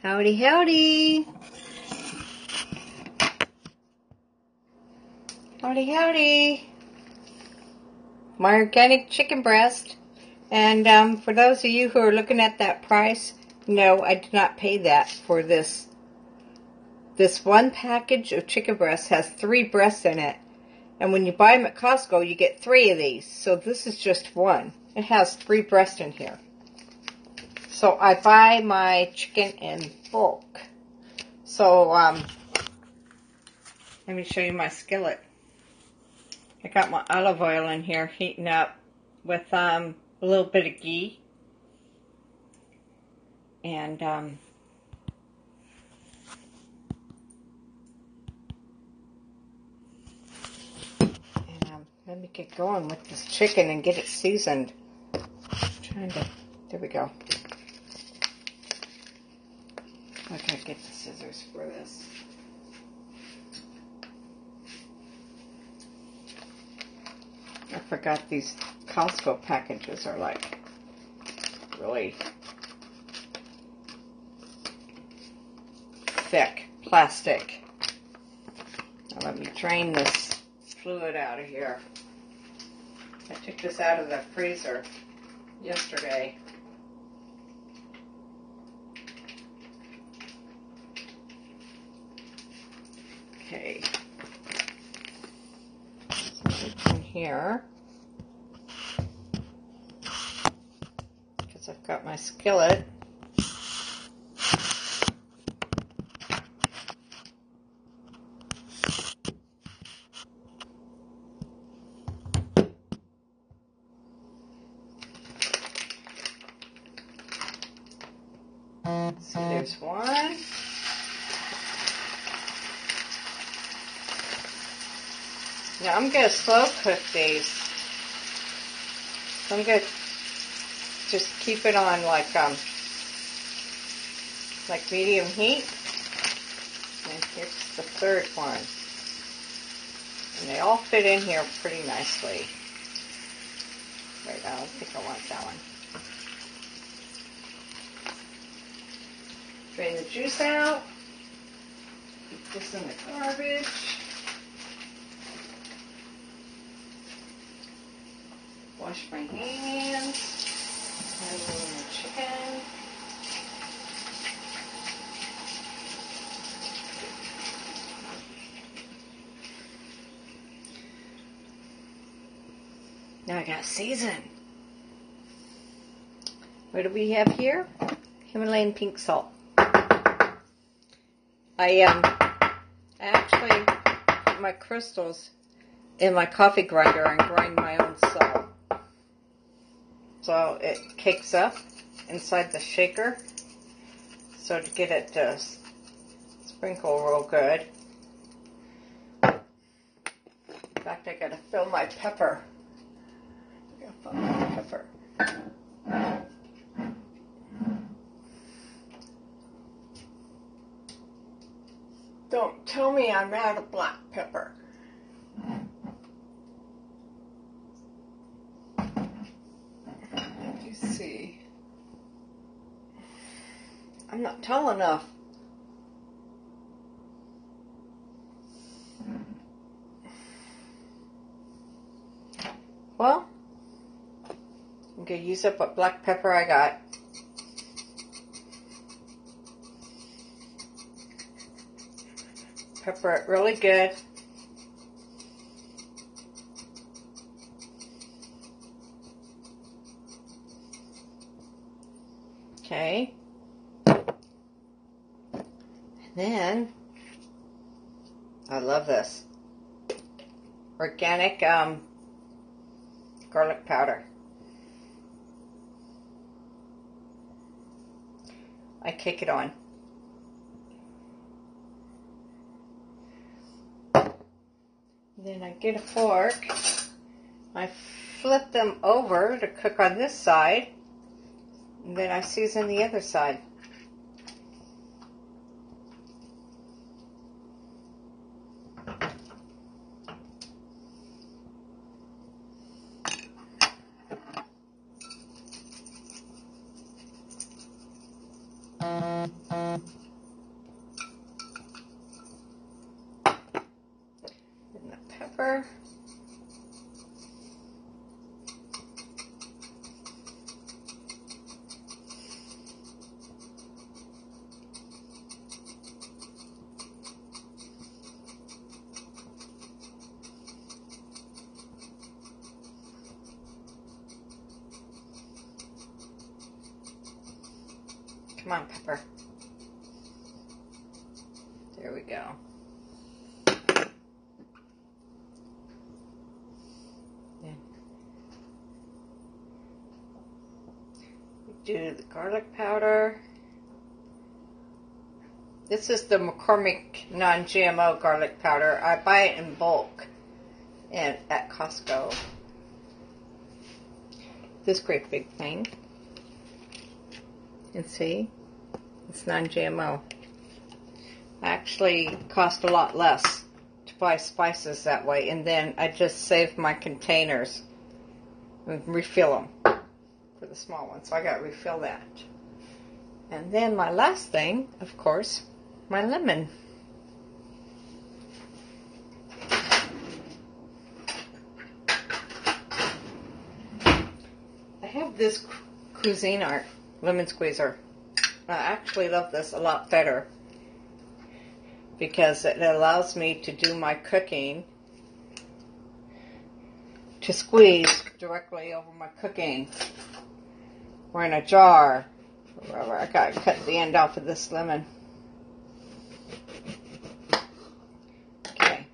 Howdy, howdy. Howdy, howdy. My organic chicken breast. And for those of you who are looking at that price, no, I did not pay that for this. This one package of chicken breast has 3 breasts in it. And when you buy them at Costco, you get 3 of these. So this is just one. It has 3 breasts in here. So I buy my chicken in bulk. So let me show you my skillet. I got my olive oil in here heating up with a little bit of ghee. And let me get going with this chicken and get it seasoned. There we go. I gotta get the scissors for this. I forgot these Costco packages are like really thick plastic. Now let me drain this fluid out of here. I took this out of the freezer yesterday. Okay. So it's in here. Because I've got my skillet. So there's one. Now I'm going to slow cook these. So I'm going to just keep it on like medium heat. And here's the third one. And they all fit in here pretty nicely. Wait, I don't think I want that one. Drain the juice out. Keep this in the garbage. Wash my hands. And the chicken. Now I got season. What do we have here? Himalayan pink salt. I actually put my crystals in my coffee grinder and grind my own salt. So it cakes up inside the shaker. So to get it to sprinkle real good. In fact, I gotta fill my pepper. I gotta fill my pepper. Don't tell me I'm out of black pepper. Let me see. I'm not tall enough. Well, I'm going to use up what black pepper I got. Pepper it really good. Okay. And then, I love this. Organic garlic powder. I kick it on. Then I get a fork, I flip them over to cook on this side, and then I season the other side. pepper. Come on, pepper. There we go. Then we do the garlic powder. This is the McCormick non-GMO garlic powder. I buy it in bulk and at Costco. This great big thing. And see, it's non-GMO. Actually cost a lot less to buy spices that way, and then I just save my containers and refill them for the small ones. So I got to refill that. And then my last thing, of course, my lemon. I have this Cuisinart lemon squeezer. I actually love this a lot better because it allows me to do my cooking, to squeeze directly over my cooking, or in a jar, or wherever. I got to cut the end off of this lemon. Okay.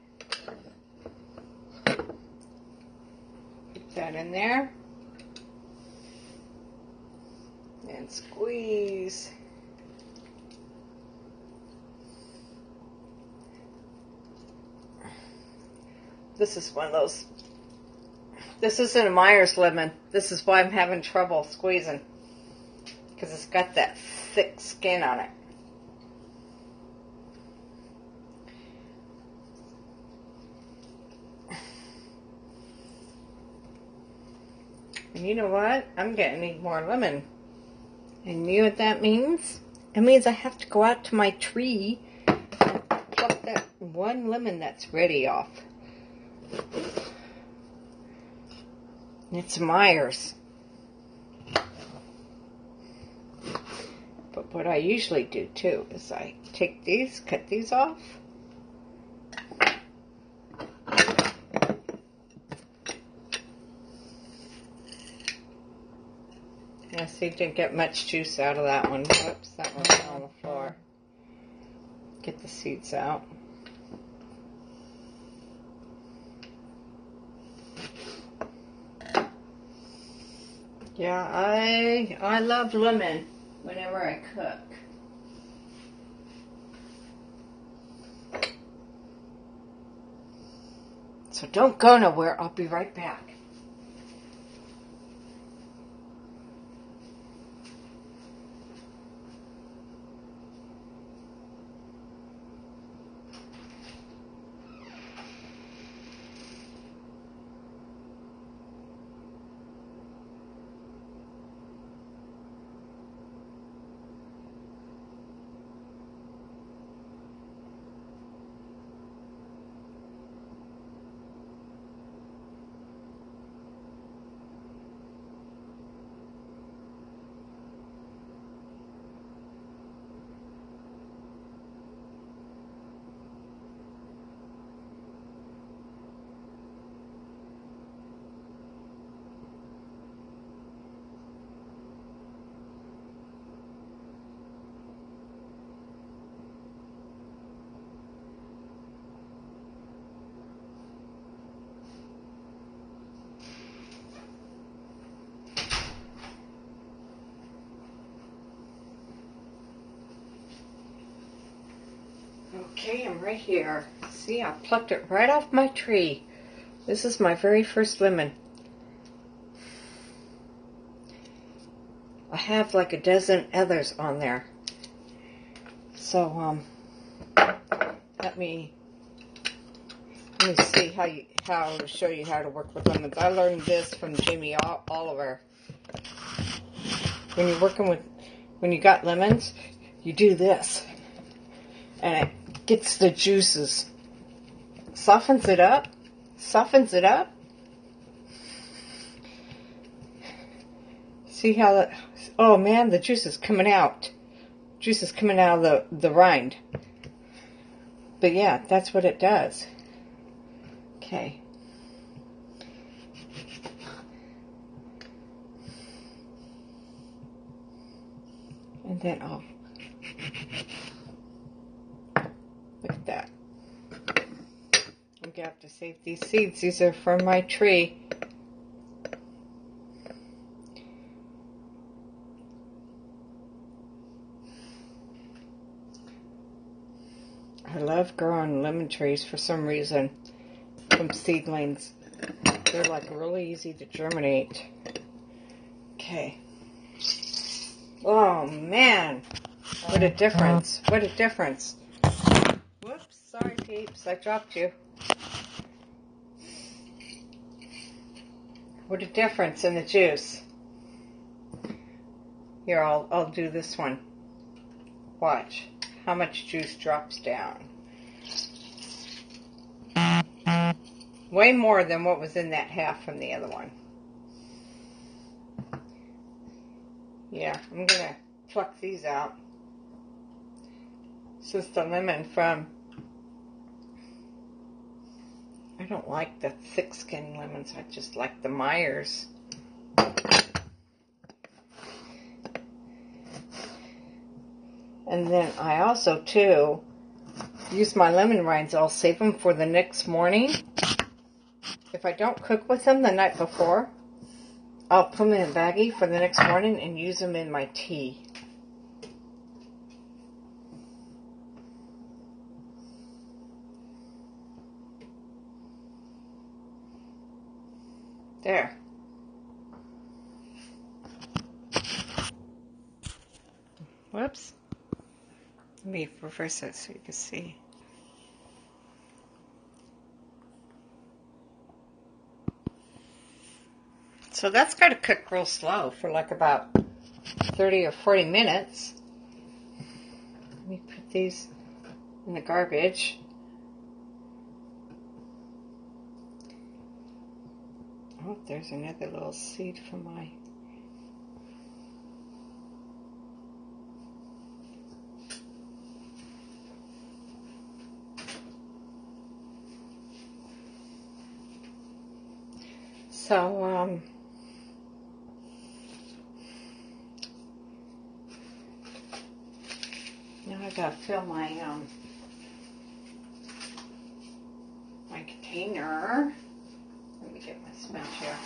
Put that in there. And squeeze. This is one of those. This isn't a Myers lemon. This is why I'm having trouble squeezing. Because it's got that thick skin on it. And you know what? I'm going to need more lemon. And you know what that means? It means I have to go out to my tree and pluck that one lemon that's ready off. And it's Myers. But what I usually do too is I take these, cut these off. I see, didn't get much juice out of that one. Whoops, that one fell on the floor. Get the seeds out. Yeah, I love lemon whenever I cook. So don't go nowhere. I'll be right back. Okay, I'm right here. See, I plucked it right off my tree. This is my very first lemon. I have like a dozen others on there. So, let me see how to show you how to work with lemons. I learned this from Jamie Oliver. When you got lemons, you do this, and it gets the juices, softens it up, Softens it up. See how the, oh man, the juice is coming out. Juice is coming out of the rind. But yeah, that's what it does. Okay. And then I'll, look at that. I'm going to have to save these seeds. These are from my tree. I love growing lemon trees for some reason from seedlings. They're like really easy to germinate. Okay. Oh man, what a difference. What a difference. Whoops, sorry peeps, I dropped you. What a difference in the juice. Here, I'll do this one. Watch how much juice drops down. Way more than what was in that half from the other one. Yeah, I'm going to pluck these out. This is the lemon from, I don't like the thick skin lemons, I just like the Myers. And then I also, too, use my lemon rinds. I'll save them for the next morning. If I don't cook with them the night before, I'll put them in a baggie for the next morning and use them in my tea. There. Whoops. Let me reverse it so you can see. So that's got to cook real slow for like about 30 or 40 minutes. Let me put these in the garbage. Oh, there's another little seed from my... So, now I gotta fill my, my container. Let me get my sponge here.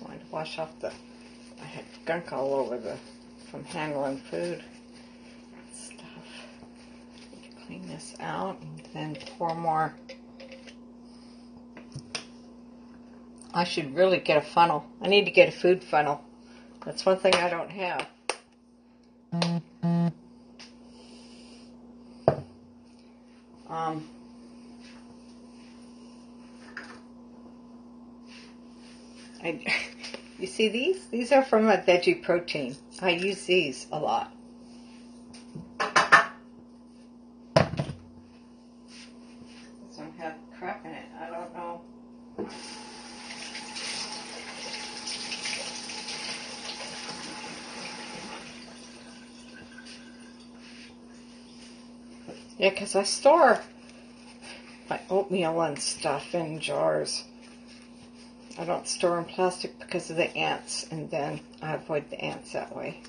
Wanted to wash off the, I had gunk all over from handling food and stuff. Need to clean this out and then pour more. I should really get a funnel. I need to get a food funnel. That's one thing I don't have. You see these? These are from a veggie protein. I use these a lot. This one had crap in it. I don't know. Yeah, because I store my oatmeal and stuff in jars. I don't store in plastic because of the ants, and then I avoid the ants that way.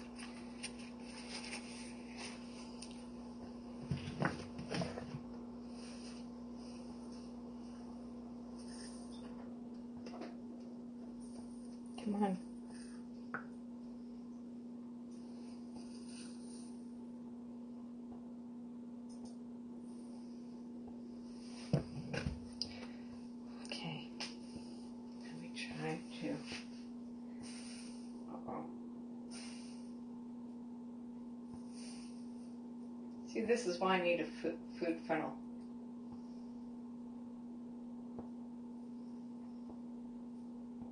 Come on. See, this is why I need a food funnel.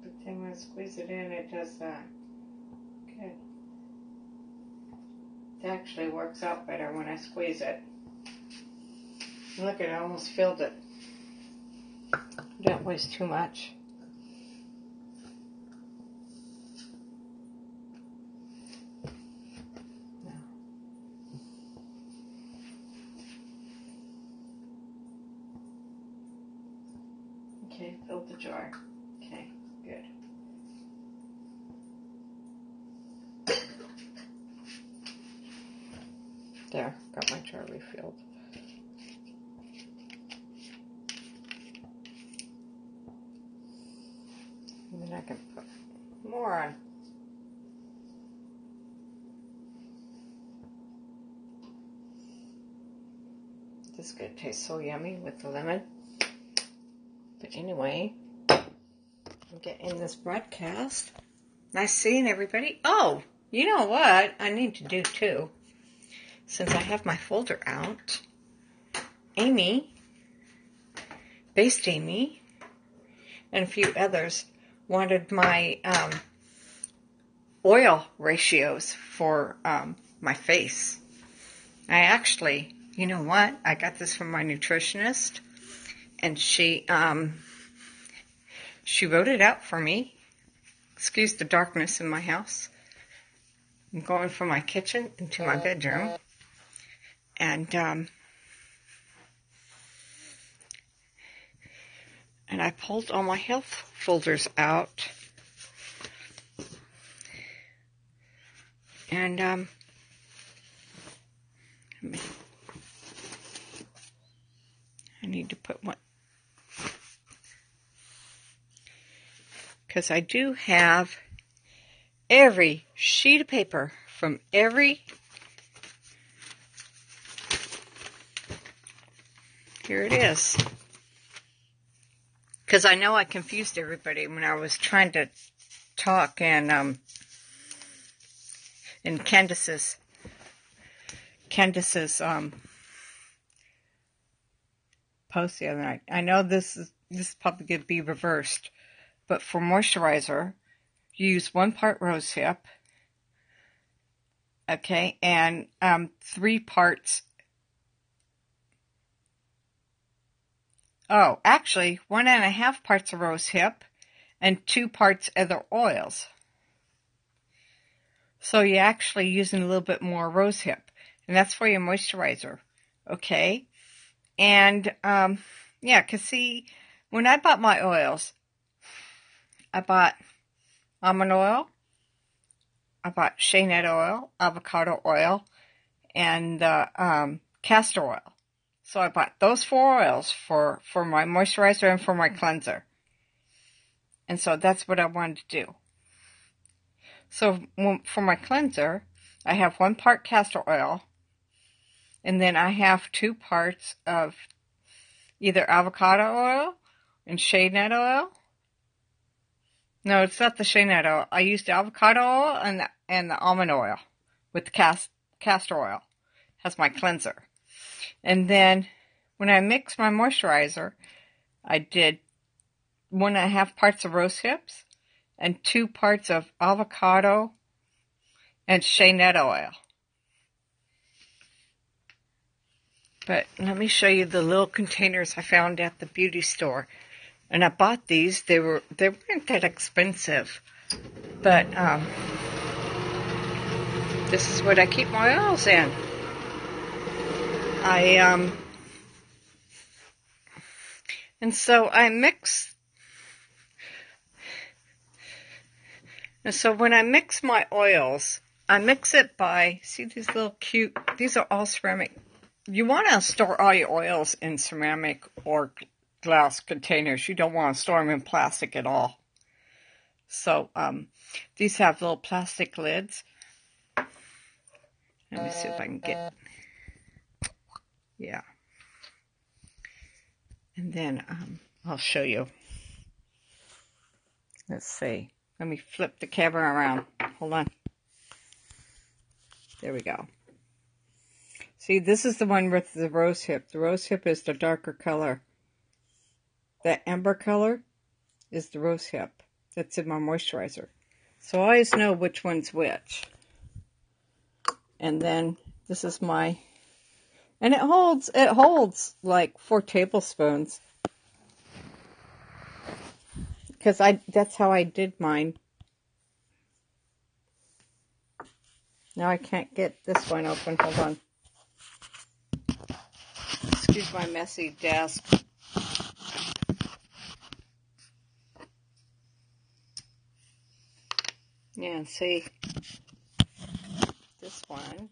But then when I squeeze it in, it does that. Good. It actually works out better when I squeeze it. Look, I almost filled it. Don't waste too much. Okay, filled the jar. Okay, good. There, got my jar refilled. And then I can put more on. This is going to taste so yummy with the lemon. But anyway, I'm getting this broadcast. Nice seeing everybody. Oh, you know what I need to do too? Since I have my folder out, Amy, Based Amy, and a few others wanted my oil ratios for my face. I actually, you know what? I got this from my nutritionist, and she wrote it out for me. Excuse the darkness in my house. I'm going from my kitchen into my bedroom, and I pulled all my health folders out, and I need to put one, because I do have every sheet of paper from every, here it is, because I know I confused everybody when I was trying to talk, and in Candace's post the other night. I know this is probably going to be reversed, but for moisturizer, you use 1 part rosehip, okay, and 3 parts. Oh, actually, 1.5 parts of rosehip and 2 parts other oils. So you're actually using a little bit more rosehip, and that's for your moisturizer, okay? And yeah, because see, when I bought my oils, I bought almond oil, I bought shea nut oil, avocado oil, and castor oil. So I bought those 4 oils for my moisturizer and for my cleanser. And so that's what I wanted to do. So for my cleanser, I have 1 part castor oil, and then I have 2 parts of either avocado oil and shea nut oil. No, it's not the shea nut oil. I used the avocado oil and the almond oil with the castor oil as my cleanser. And then when I mixed my moisturizer, I did 1.5 parts of rose hips and 2 parts of avocado and shea nut oil. But let me show you the little containers I found at the beauty store. And I bought these. They weren't that expensive. But this is what I keep my oils in. And so I mix. And so when I mix my oils, I mix it by, see these little cute, these are all ceramic. You want to store all your oils in ceramic or glass containers. You don't want to store them in plastic at all. So these have little plastic lids. Let me see if I can get, yeah. And then I'll show you. Let's see. Let me flip the camera around. Hold on. There we go. See, this is the one with the rose hip. The rose hip is the darker color. That amber color is the rose hip that's in my moisturizer. So I always know which one's which. And then this is my, and it holds like 4 tablespoons. Because that's how I did mine. Now I can't get this one open. Hold on. Excuse my messy desk. Yeah, see, this one.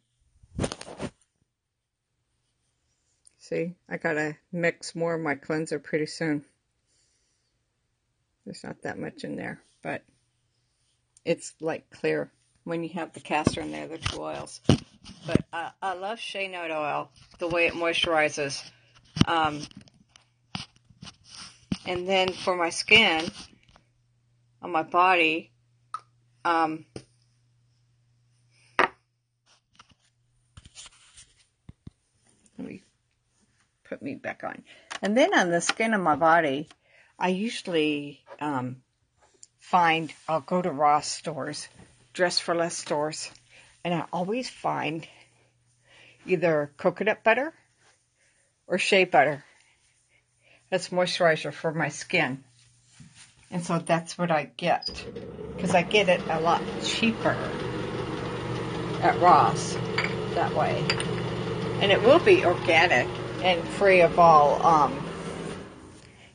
See, I gotta mix more of my cleanser pretty soon. There's not that much in there, but it's like clear when you have the castor in there, the 2 oils. But I love shea nut oil, the way it moisturizes. And then for my skin, on my body, let me put me back on. And then on the skin of my body, I usually I'll go to Ross stores, Dress for Less stores, and I always find either coconut butter or shea butter. That's moisturizer for my skin. And so that's what I get, because I get it a lot cheaper at Ross that way. And it will be organic and free of all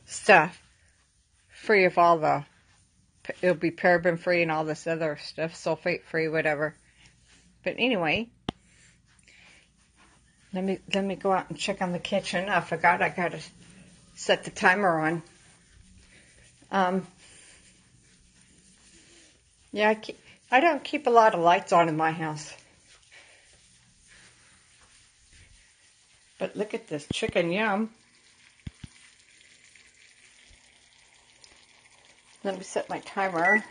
stuff. Free of all it'll be paraben free and all this other stuff, sulfate free, whatever. But anyway, let me go out and check on the kitchen. I forgot I gotta set the timer on. Yeah, I don't keep a lot of lights on in my house. But look at this chicken, yum. Let me set my timer.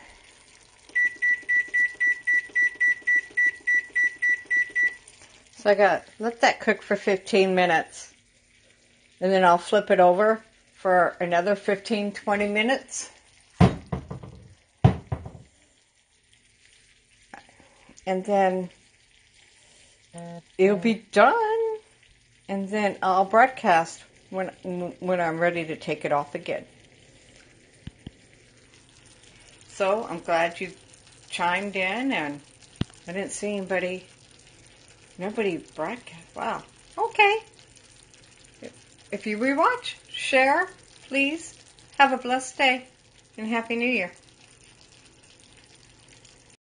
So I got, let that cook for 15 minutes. And then I'll flip it over for another 15, 20 minutes. And then it'll be done. And then I'll broadcast when I'm ready to take it off again. So I'm glad you chimed in, and I didn't see nobody broadcast. Wow. Okay. If you rewatch, share, please. Have a blessed day and Happy New Year.